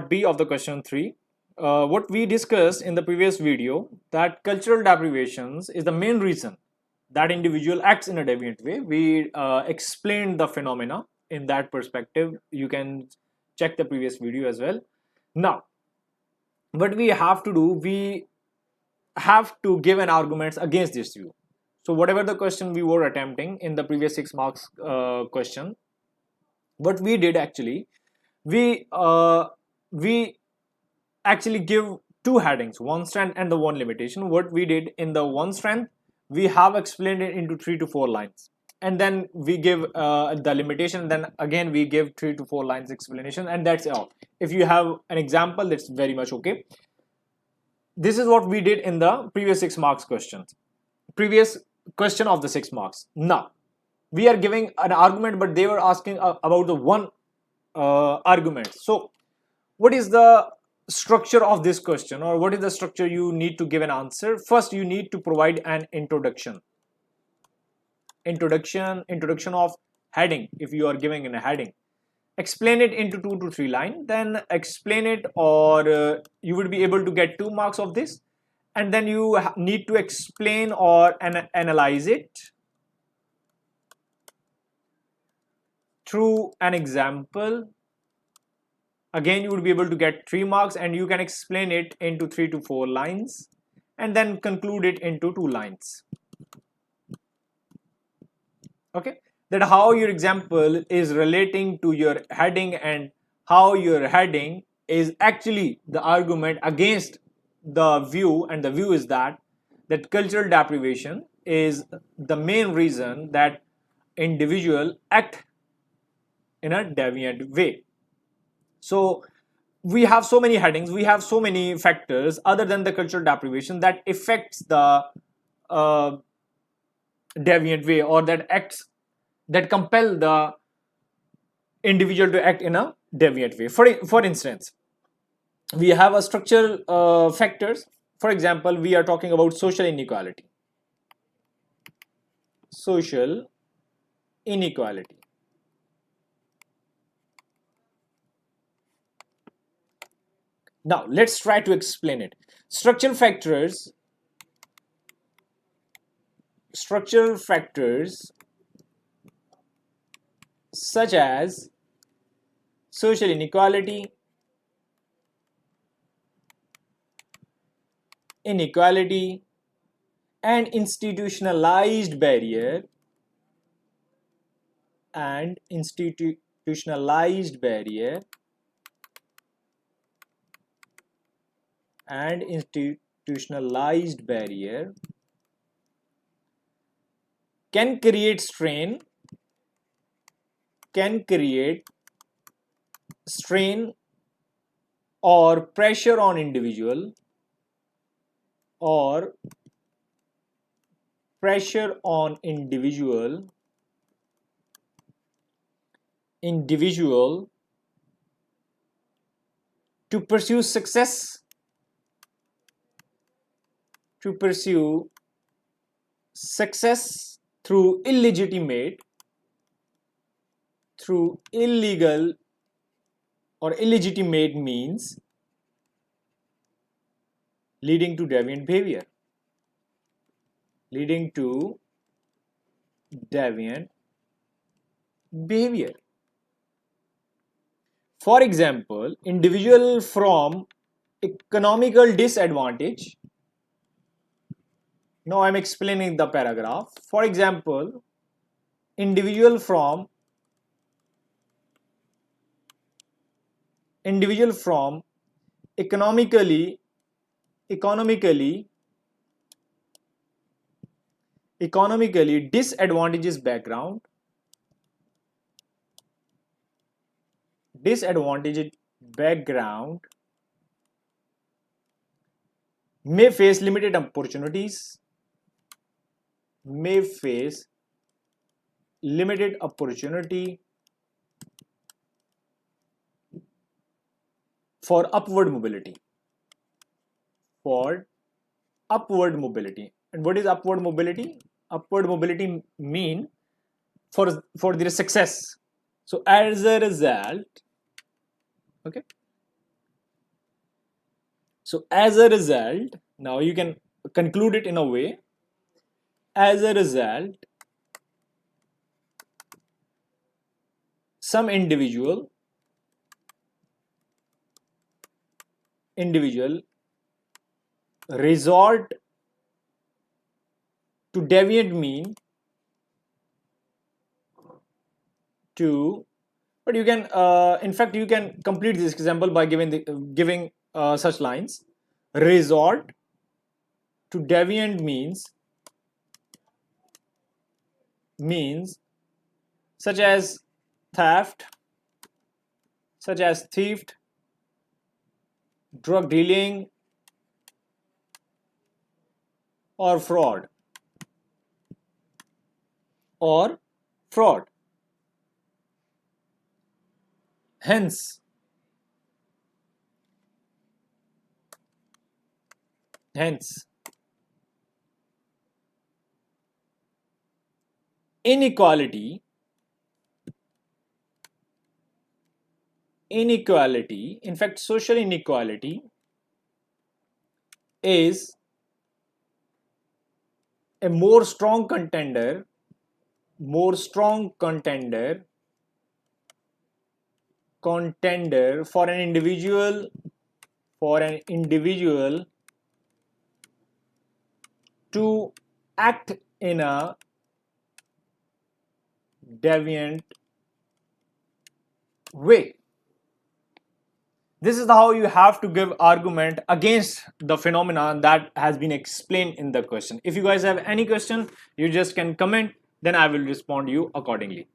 part B of the question 3. What we discussed in the previous video, that cultural deprivations is the main reason that individual acts in a deviant way. We explained the phenomena in that perspective. You can check the previous video as well. Now, what we have to do, we have to give an arguments against this view. So whatever the question we were attempting in the previous 6 marks question, what we did actually, we actually give two headings, one strength and the one limitation. What we did in the one strength, we have explained it into 3 to 4 lines, and then we give the limitation, then again we give 3 to 4 lines explanation, and that's all. If you have an example, that's very much okay. This is what we did in the previous 6 marks questions, previous question of the 6 marks. Now we are giving an argument, but they were asking about the one argument. So what is the structure of this question, or what is the structure you need to give an answer? First, you need to provide an introduction of heading. If you are giving in a heading, explain it into 2 to 3 lines, then explain it, or you would be able to get 2 marks of this. And then you need to explain or analyze it through an example. Again, you would be able to get 3 marks, and you can explain it into 3 to 4 lines and then conclude it into 2 lines. Okay, that how your example is relating to your heading, and how your heading is actually the argument against the view, and the view is that cultural deprivation is the main reason that individual act in a deviant way. So we have so many headings, we have so many factors other than the cultural deprivation that affects the deviant way, or that compel the individual to act in a deviant way. For instance, we have a structural factors. For example, we are talking about social inequality. Social inequality. Now let's try to explain it. Structural factors such as social inequality, and institutionalized barrier, can create or pressure on individual, to pursue success, through illegal or illegitimate means, leading to deviant behavior. For example, individual from economical disadvantage. Now I'm explaining the paragraph. For example, individual from economically disadvantaged background, may face limited opportunities, for upward mobility. And what is upward mobility? Upward mobility mean for their success. So as a result, okay, So as a result, now you can conclude it in a way, as a result, some individual resort to deviant mean to, but you can in fact you can complete this example by giving such lines: resort to deviant means such as theft, such as theft, drug dealing, or fraud, or fraud. Hence, hence, inequality, in fact, social inequality is a more strong contender for an individual to act in a deviant way. This is how you have to give argument against the phenomenon that has been explained in the question. If you guys have any question, you just can comment, then I will respond to you accordingly.